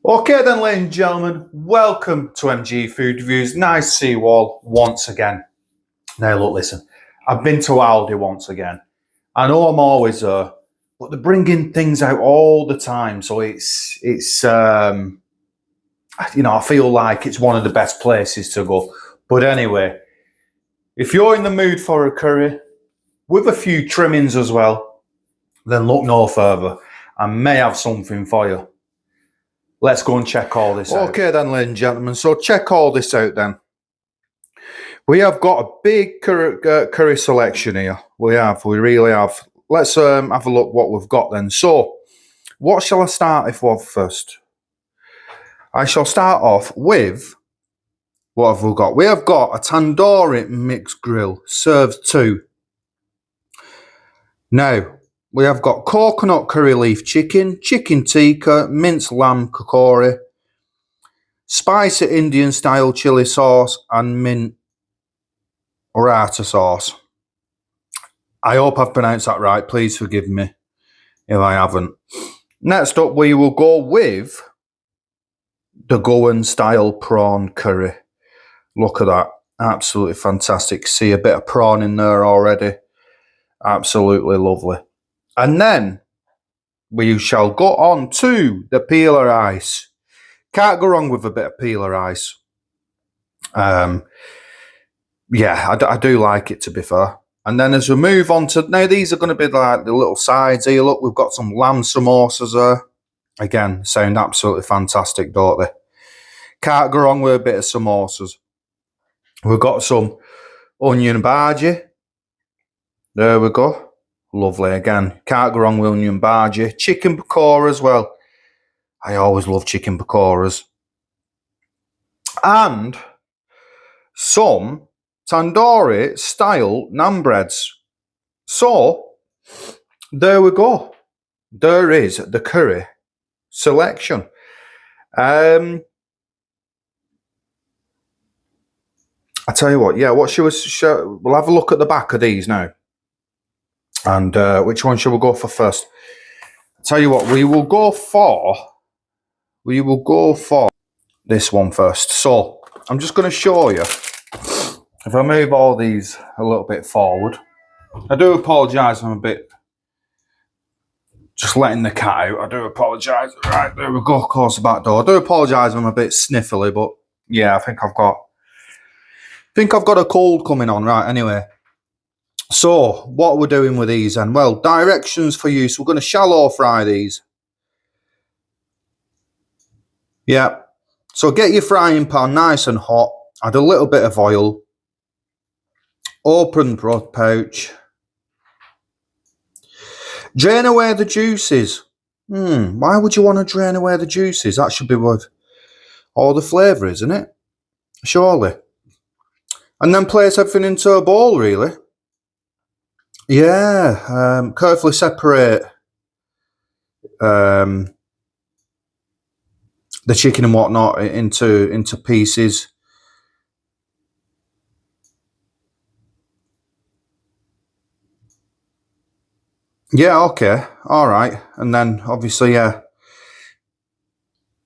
Okay then, ladies and gentlemen, welcome to MG Food Reviews. Nice to see you all once again. Now look, listen, I've been to Aldi once again. I know I'm always there, but they're bringing things out all the time, so it's I feel like it's one of the best places to go. But anyway, if you're in the mood for a curry with a few trimmings as well, then look no further. I may have something for you. Let's go and check all this out. Okay then, ladies and gentlemen, so check all this out then. We have got a big curry selection here. We really have. Let's have a look what we've got then. So, what shall I start off with first? I shall start off with, what have we got? We have got a tandoori mixed grill, served 2. Now, we have got coconut curry leaf chicken, chicken tikka, minced lamb kakori, spicy Indian style chili sauce, and mint orata sauce. I hope I've pronounced that right. Please forgive me if I haven't. Next up, we will go with the Goan style prawn curry. Look at that. Absolutely fantastic. See a bit of prawn in there already. Absolutely lovely. And then we shall go on to the peeler ice. Can't go wrong with a bit of peeler ice. Yeah, I do like it, to be fair. And then as we move on to, now these are going to be like the little sides here. Look, we've got some lamb samosas there. Again, sound absolutely fantastic, don't they? Can't go wrong with a bit of samosas. We've got some onion bhaji. There we go. Lovely again. Can't go wrong with onion bhaji. Chicken pakora as well. I always love chicken pakoras. And some tandoori style naan breads. So, there we go. There is the curry selection. I tell you what, yeah, what should we we'll have a look at the back of these now. And which one should we go for first? I tell you what, we will go for this one first. So, I'm just going to show you. If I move all these a little bit forward, I do apologise, I'm a bit just letting the cat out. I do apologise. Right, there we go, close the back door. I do apologise, I'm a bit sniffly, but yeah, I think I've got a cold coming on. Right, anyway. So, what we're doing with these then? Well, directions for use. We're going to shallow fry these. Yeah. So, get your frying pan nice and hot. Add a little bit of oil. Open broth pouch. Drain away the juices. Why would you want to drain away the juices? That should be with all the flavour, isn't it? Surely. And then place everything into a bowl, really. Yeah, carefully separate the chicken and whatnot into pieces. Yeah, okay, all right. And then obviously, yeah,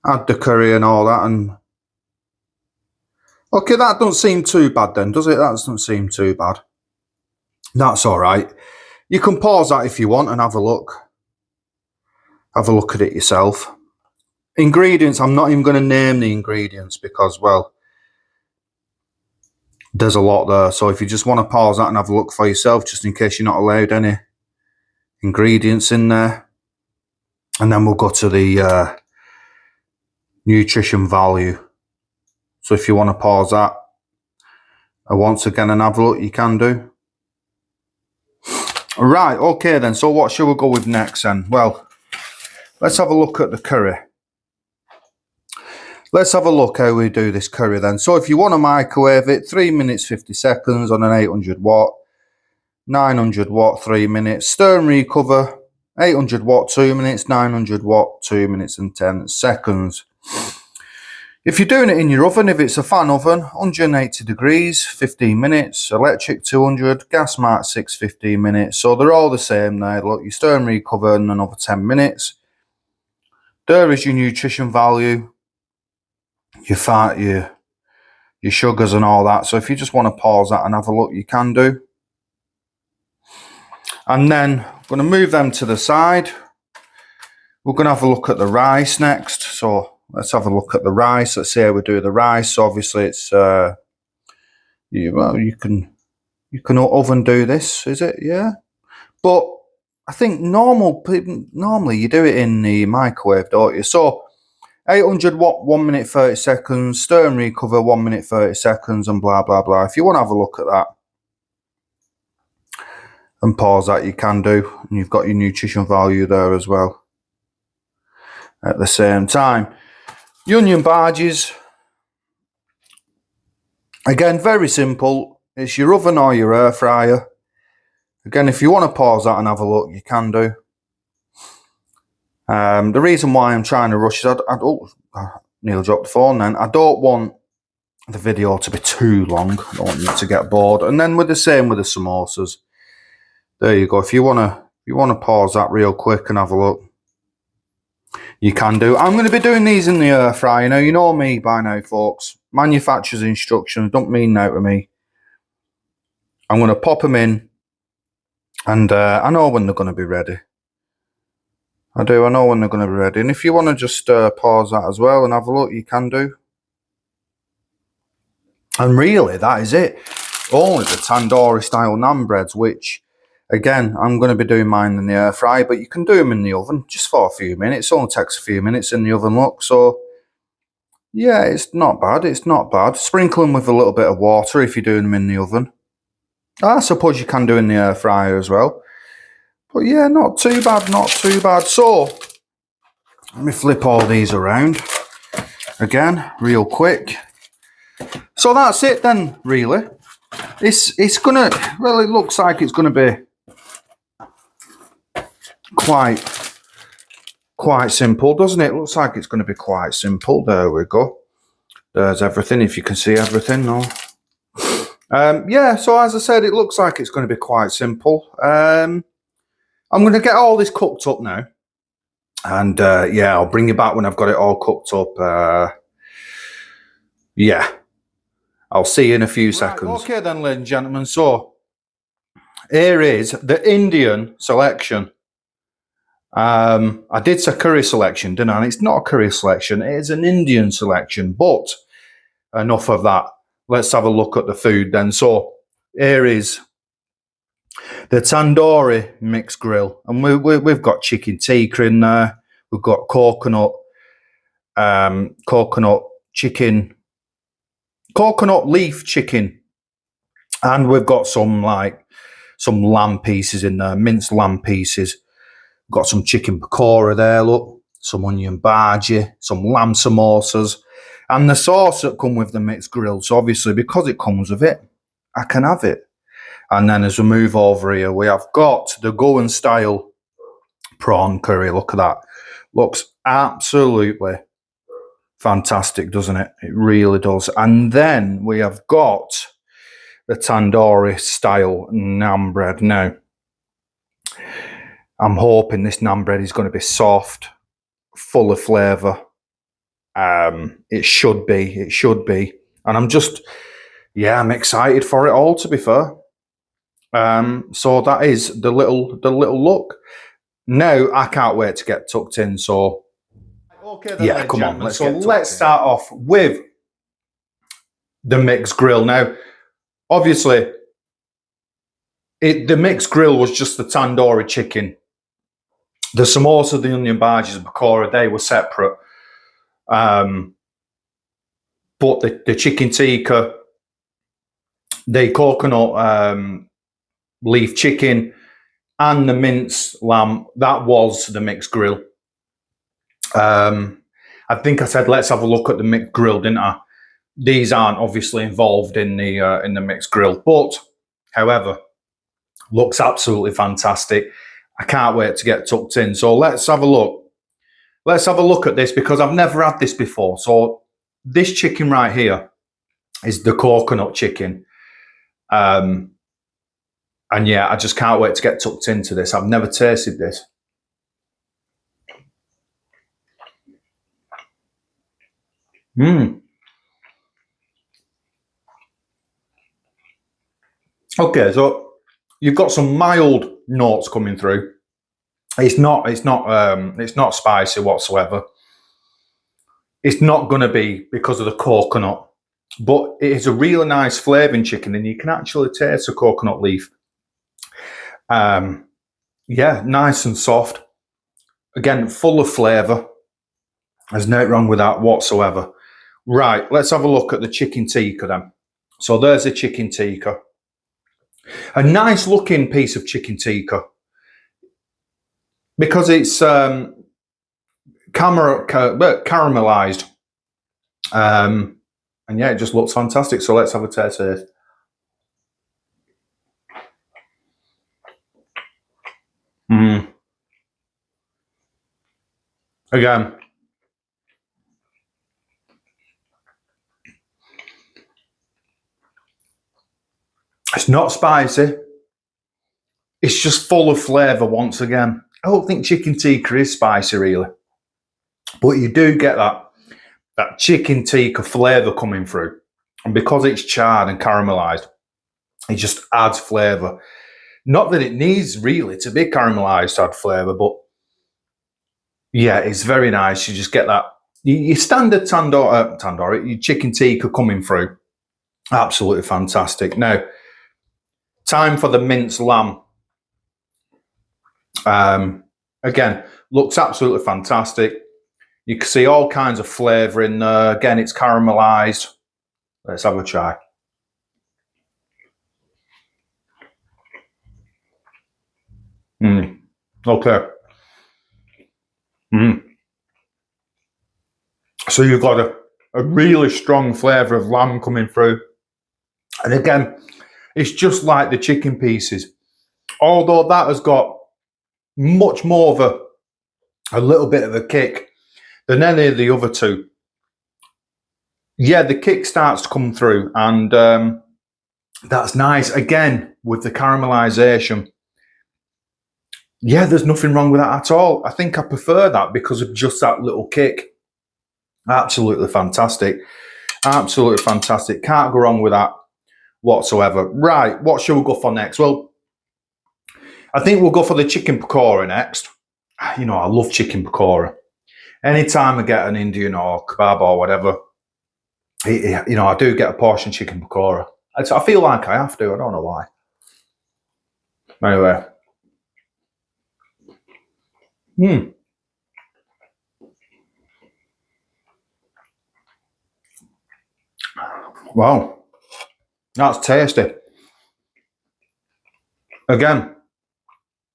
add the curry and all that. And okay, that doesn't seem too bad then, does it? That doesn't seem too bad. That's all right. You can pause that if you want and have a look. Have a look at it yourself. Ingredients, I'm not even going to name the ingredients because, well, there's a lot there. So if you just want to pause that and have a look for yourself, just in case you're not allowed any ingredients in there. And then we'll go to the nutrition value. So if you want to pause that once again and have a look, you can do. Right, okay then, so what should we go with next then? Well, let's have a look at the curry. Let's have a look how we do this curry then. So if you want to microwave it, 3 minutes 50 seconds on an 800 watt, 900 watt 3 minutes, stir and recover, 800 watt 2 minutes, 900 watt 2 minutes and 10 seconds. If you're doing it in your oven, if it's a fan oven, 180 degrees, 15 minutes, electric 200, gas mark 6, 15 minutes. So they're all the same there. Look, you stir and recover in another 10 minutes. There is your nutrition value, your fat, your sugars and all that. So if you just want to pause that and have a look, you can do. And then I'm going to move them to the side. We're going to have a look at the rice next. So let's have a look at the rice. Let's see how we do the rice. So obviously it's you can oven do this, is it? Yeah. But I think normally you do it in the microwave, don't you? So 800 watt, 1 minute 30 seconds, stir and recover 1 minute 30 seconds, and blah blah blah. If you want to have a look at that and pause that, you can do, and you've got your nutrition value there as well at the same time. The onion barges, again, very simple. It's your oven or your air fryer. Again, if you want to pause that and have a look, you can do. The reason why I'm trying to rush is I nearly dropped the phone then. I don't want the video to be too long. I don't want you to get bored. And then with the same with the samosas. There you go. If you wanna pause that real quick and have a look, you can do. I'm going to be doing these in the air fryer. Now, you know me by now, folks. Manufacturer's instructions don't mean now to me. I'm going to pop them in, and I know when they're going to be ready. I know when they're going to be ready. And if you want to just pause that as well and have a look, you can do. And really, that is it. Only the tandoori style naan breads, which, again, I'm going to be doing mine in the air fryer, but you can do them in the oven just for a few minutes. It only takes a few minutes in the oven, look. So, yeah, it's not bad. It's not bad. Sprinkle them with a little bit of water if you're doing them in the oven. I suppose you can do in the air fryer as well. But yeah, not too bad, not too bad. So, let me flip all these around again, real quick. So that's it then, really. It's gonna, well, it looks like it's gonna be quite simple, doesn't it? Looks like it's gonna be quite simple. There we go. There's everything, if you can see everything. No. Yeah, so as I said, it looks like it's going to be quite simple. I'm going to get all this cooked up now. And yeah, I'll bring you back when I've got it all cooked up. Yeah, I'll see you in a few seconds. Okay then, ladies and gentlemen. So here is the Indian selection. I did say curry selection, didn't I? And it's not a curry selection. It is an Indian selection. But enough of that. Let's have a look at the food then. So here is the tandoori mixed grill, and we've got chicken tikka in there. We've got coconut chicken, coconut leaf chicken, and we've got some lamb pieces in there, minced lamb pieces. We've got some chicken pakora there. Look, some onion bhaji, some lamb samosas, and the sauce that come with the mixed grill. So obviously, because it comes with it, I can have it. And then as we move over here, we have got the Goan style prawn curry. Look at that. Looks absolutely fantastic, doesn't it? It really does. And then we have got the tandoori style naan bread. Now, I'm hoping this naan bread is going to be soft, full of flavour. It should be. It should be. And I'm excited for it all, to be fair. So that is the little look. Now I can't wait to get tucked in. So okay, then, yeah, come on. Let's start off with the mixed grill. Now, obviously, the mixed grill was just the tandoori chicken. The samosa, the onion bhajis, and pakora, they were separate. But the chicken tikka, the coconut leaf chicken, and the minced lamb, that was the mixed grill. I think I said let's have a look at the mixed grill, didn't I? These aren't obviously involved in the mixed grill, but however, looks absolutely fantastic. I can't wait to get tucked in. So let's have a look. Let's have a look at this because I've never had this before. So this chicken right here is the coconut chicken. And yeah, I just can't wait to get tucked into this. I've never tasted this. Mm. Okay, so you've got some mild notes coming through. It's not spicy whatsoever. It's not going to be because of the coconut, but it is a really nice flavouring chicken, and you can actually taste the coconut leaf. Yeah, nice and soft. Again, full of flavour. There's nothing wrong with that whatsoever. Right, let's have a look at the chicken tikka then. So there's the chicken tikka. A nice looking piece of chicken tikka. Because it's caramelised. And yeah, it just looks fantastic. So let's have a taste of this. Again, it's not spicy. It's just full of flavour once again. I don't think chicken tikka is spicy really. But you do get that chicken tikka flavour coming through. And because it's charred and caramelised, it just adds flavour. Not that it needs really to be caramelised to add flavour, but yeah, it's very nice. You just get that your standard tandoori, your chicken tikka coming through. Absolutely fantastic. Now, time for the minced lamb. Again, looks absolutely fantastic. You can see all kinds of flavour in there. Again, it's caramelised. Let's have a try. Okay. So you've got a really strong flavour of lamb coming through. And again, it's just like the chicken pieces. Although that has got much more of a little bit of a kick than any of the other two. Yeah, the kick starts to come through, and that's nice. Again, with the caramelisation. Yeah, there's nothing wrong with that at all. I think I prefer that because of just that little kick. Absolutely fantastic. Absolutely fantastic. Can't go wrong with that whatsoever. Right, what shall we go for next? Well, I think we'll go for the chicken pakora next. You know, I love chicken pakora. Anytime I get an Indian or kebab or whatever, you know, I do get a portion chicken pakora. I feel like I have to. I don't know why. Anyway. Wow. That's tasty. Again,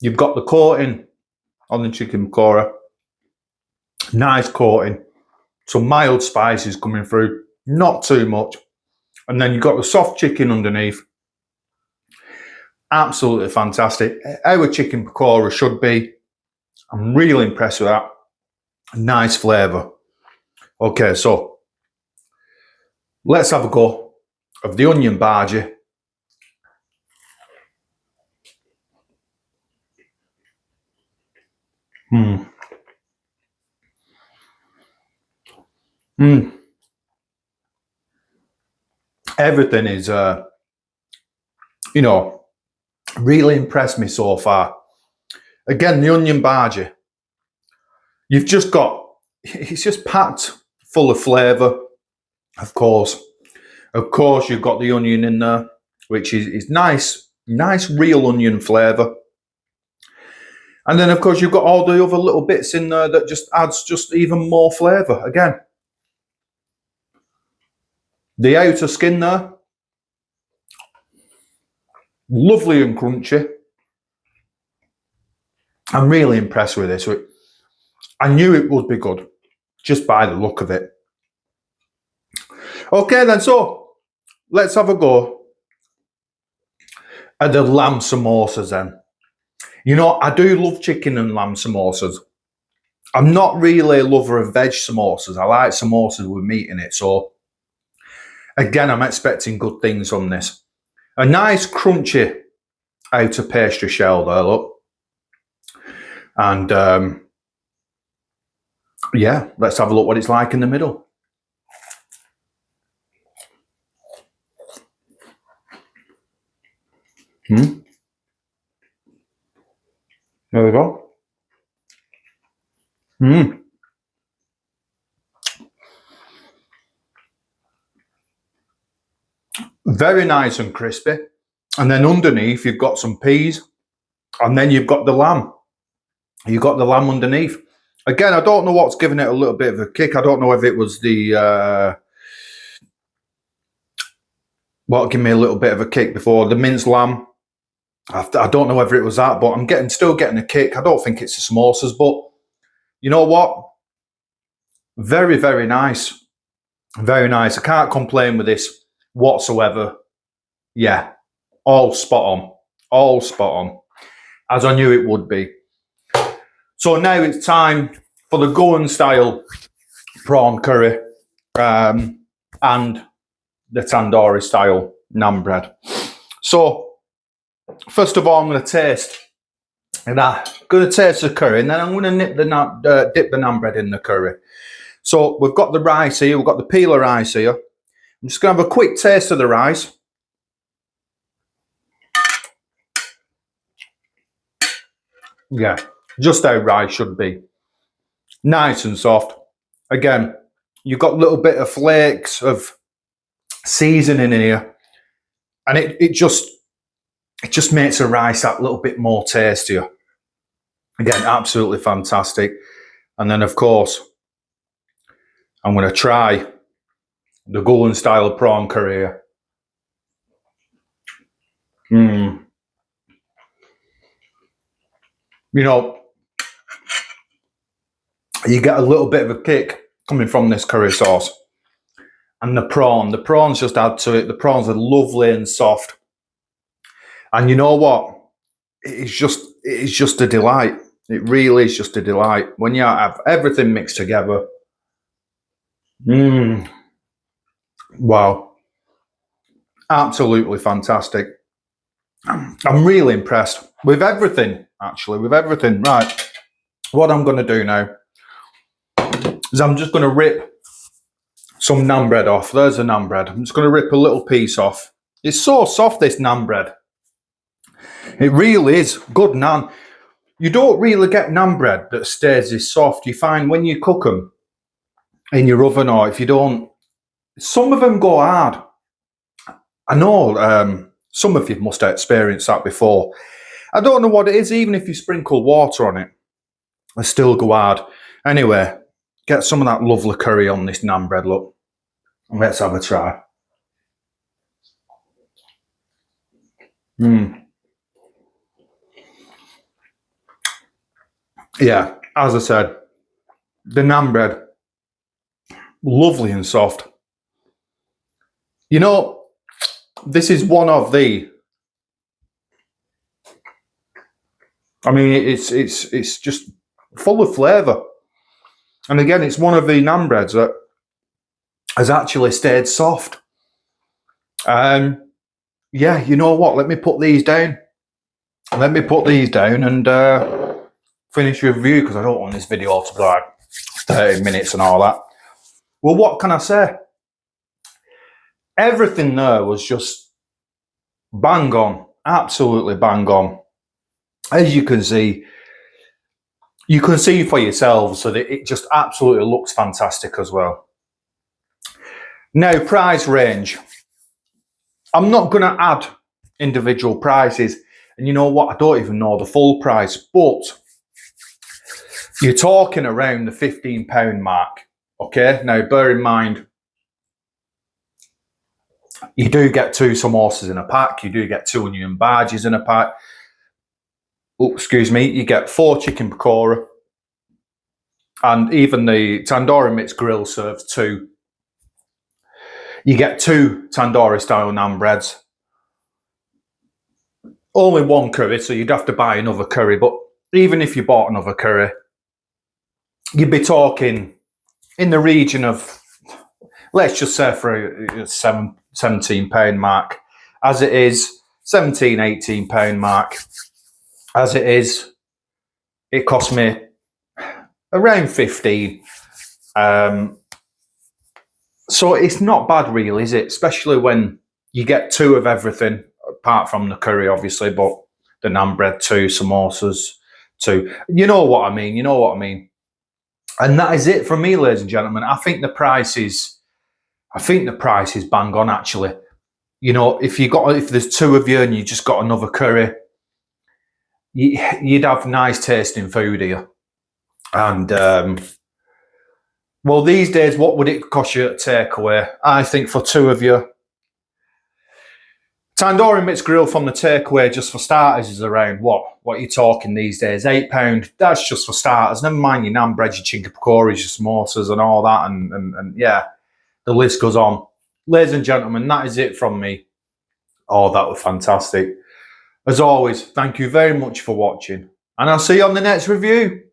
you've got the coating on the chicken pakora. Nice coating. Some mild spices coming through. Not too much. And then you've got the soft chicken underneath. Absolutely fantastic. How a chicken pakora should be. I'm really impressed with that. Nice flavour. Okay, so let's have a go of the onion bhaji. Everything is, you know, really impressed me so far. Again, the onion bhaji. You've just got, it's just packed full of flavour, of course. Of course, you've got the onion in there, which is nice real onion flavour. And then, of course, you've got all the other little bits in there that just adds just even more flavour. Again, the outer skin there, lovely and crunchy. I'm really impressed with this. I knew it would be good, just by the look of it. Okay then, so let's have a go at the lamb samosas then. You know, I do love chicken and lamb samosas. I'm not really a lover of veg samosas. I like samosas with meat in it. So, again, I'm expecting good things from this. A nice crunchy outer pastry shell there, look. And, yeah, let's have a look what it's like in the middle. There we go. Very nice and crispy. And then underneath, you've got some peas. And then you've got the lamb. You've got the lamb underneath. Again, I don't know what's giving it a little bit of a kick. I don't know if it was the... what gave me a little bit of a kick before. The minced lamb. I don't know whether it was that, but I'm still getting a kick. I don't think it's the samosas, but you know what? Very, very nice. Very nice. I can't complain with this whatsoever. Yeah, all spot on. All spot on. As I knew it would be. So now it's time for the Goan style prawn curry and the tandoori style naan bread. So first of all, I'm going to taste the curry, and then I'm going to dip the naan bread in the curry. So we've got the rice here, we've got the peeler rice here. I'm just going to have a quick taste of the rice. Yeah, just how rice should be. Nice and soft. Again, you've got a little bit of flakes of seasoning in here, and it just makes the rice that little bit more tastier. Again, absolutely fantastic. And then, of course, I'm going to try the Goan style prawn curry here. You know, you get a little bit of a kick coming from this curry sauce. And the prawns just add to it. The prawns are lovely and soft. And you know what? It's just a delight. It really is just a delight. When you have everything mixed together. Wow. Absolutely fantastic. I'm really impressed with everything, actually, with everything. Right. What I'm going to do now is I'm just going to rip some naan bread off. There's the naan bread. I'm just going to rip a little piece off. It's so soft, this naan bread. It really is good naan. You don't really get naan bread that stays this soft. You find when you cook them in your oven, or if you don't, some of them go hard. I know some of you must have experienced that before. I don't know what it is. Even if you sprinkle water on it, they still go hard. Anyway, get some of that lovely curry on this naan bread, look. Let's have a try. Yeah, as I said, the naan bread, lovely and soft. You know, this is one of the... I mean, it's just full of flavour. And again, it's one of the naan breads that has actually stayed soft. Yeah, you know what? Let me put these down. Let me put these down and finish the review, because I don't want this video to be like 30 minutes and all that. Well, what can I say? Everything there was just bang on. Absolutely bang on. As you can see for yourselves that it just absolutely looks fantastic as well. Now, price range. I'm not going to add individual prices. And you know what? I don't even know the full price. But you're talking around the £15 mark. Okay? Now, bear in mind, you do get 2 samosas in a pack. You do get 2 onion bhajis in a pack. Oh, excuse me. You get 4 chicken pakora. And even the tandoori mix grill serves 2. You get 2 tandoori style naan breads. Only 1 curry, so you'd have to buy another curry. But even if you bought another curry, you'd be talking in the region of, let's just say for a £17 mark. As it is, £17, £18 mark. As it is, it cost me around 15. So it's not bad really, is it? Especially when you get 2 of everything. apart from the curry, obviously, but the naan bread 2, samosas 2. You know what I mean, you know what I mean. And that is it from me, ladies and gentlemen. I think the price is bang on, actually. You know, if there's 2 of you and you just got another curry, you'd have nice tasting food here. And well, these days, what would it cost you at takeaway? I think for 2 of you, tandoori mixed grill from the takeaway just for starters is around what are you talking these days? £8. That's just for starters. Never mind your naan bread, your chicken pakoras, your samosas, and all that. And yeah, the list goes on. Ladies and gentlemen, that is it from me. Oh, that was fantastic. As always, thank you very much for watching, and I'll see you on the next review.